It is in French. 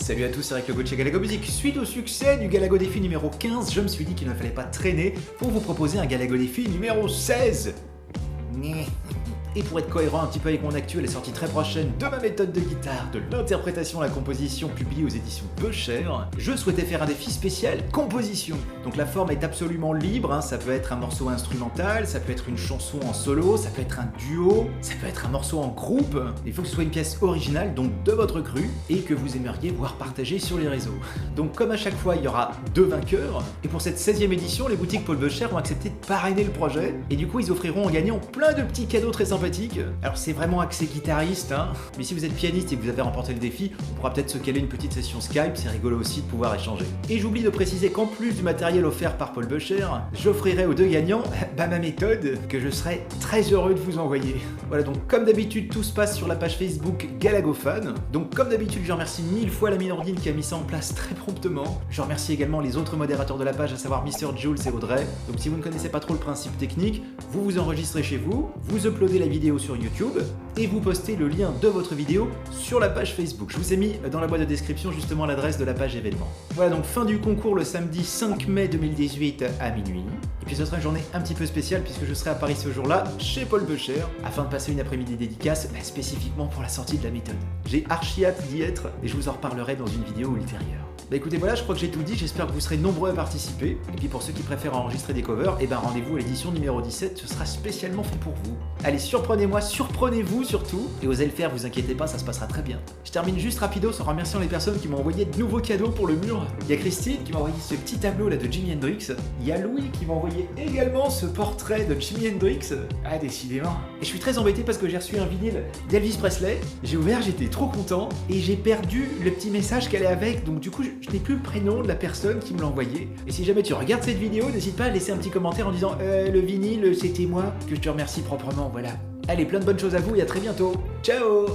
Salut à tous, c'est Eric le coach chez Galago Music. Suite au succès du Galago Défi numéro 15, je me suis dit qu'il ne fallait pas traîner pour vous proposer un Galago Défi numéro 16. Et pour être cohérent un petit peu avec mon actu, elle est sortie très prochaine de ma méthode de guitare, de l'interprétation à la composition publiée aux éditions Becher, je souhaitais faire un défi spécial composition. Donc la forme est absolument libre, ça peut être un morceau instrumental, ça peut être une chanson en solo, ça peut être un duo, ça peut être un morceau en groupe. Il faut que ce soit une pièce originale, donc de votre cru, et que vous aimeriez voir partager sur les réseaux. Donc comme à chaque fois, il y aura 2 vainqueurs, et pour cette 16e édition, les boutiques Paul Becher ont accepté de parrainer le projet, et du coup ils offriront aux gagnants plein de petits cadeaux très sympathiques. Alors c'est vraiment axé guitariste, mais si vous êtes pianiste et que vous avez remporté le défi, on pourra peut-être se caler une petite session Skype, c'est rigolo aussi de pouvoir échanger. Et j'oublie de préciser qu'en plus du matériel offert par Paul Becher, j'offrirai aux 2 gagnants ma méthode que je serai très heureux de vous envoyer. Voilà, donc comme d'habitude, tout se passe sur la page Facebook Galagofan. Donc comme d'habitude, je remercie 1000 fois la Minordine qui a mis ça en place très promptement. Je remercie également les autres modérateurs de la page, à savoir Mr. Jules et Audrey. Donc si vous ne connaissez pas trop le principe technique, vous vous enregistrez chez vous, vous uploadez la vidéo sur YouTube et vous postez le lien de votre vidéo sur la page Facebook. Je vous ai mis dans la boîte de description justement l'adresse de la page événement. Voilà, donc fin du concours le samedi 5 mai 2018 à minuit. Et puis ce sera une journée un petit peu spéciale puisque je serai à Paris ce jour-là chez Paul Becher afin de passer une après-midi dédicace spécifiquement pour la sortie de la méthode. J'ai archi hâte d'y être et je vous en reparlerai dans une vidéo ultérieure. Bah écoutez, voilà, je crois que j'ai tout dit, j'espère que vous serez nombreux à participer. Et puis pour ceux qui préfèrent enregistrer des covers, rendez-vous à l'édition numéro 17, ce sera spécialement fait pour vous. Allez, surprenez-moi, surprenez-vous surtout, et osez le faire, vous inquiétez pas, ça se passera très bien. Je termine juste rapidos en remerciant les personnes qui m'ont envoyé de nouveaux cadeaux pour le mur. Il y a Christine qui m'a envoyé ce petit tableau là de Jimi Hendrix, il y a Louis qui m'a envoyé également ce portrait de Jimi Hendrix, décidément. Et je suis très embêté parce que j'ai reçu un vinyle d'Elvis Presley, j'ai ouvert, j'étais trop content, et j'ai perdu le petit message qu'elle est avec, donc du coup je n'ai plus le prénom de la personne qui me l'a envoyé. Et si jamais tu regardes cette vidéo, n'hésite pas à laisser un petit commentaire en disant le vinyle c'était moi, que je te remercie proprement, voilà. Allez, plein de bonnes choses à vous et à très bientôt. Ciao!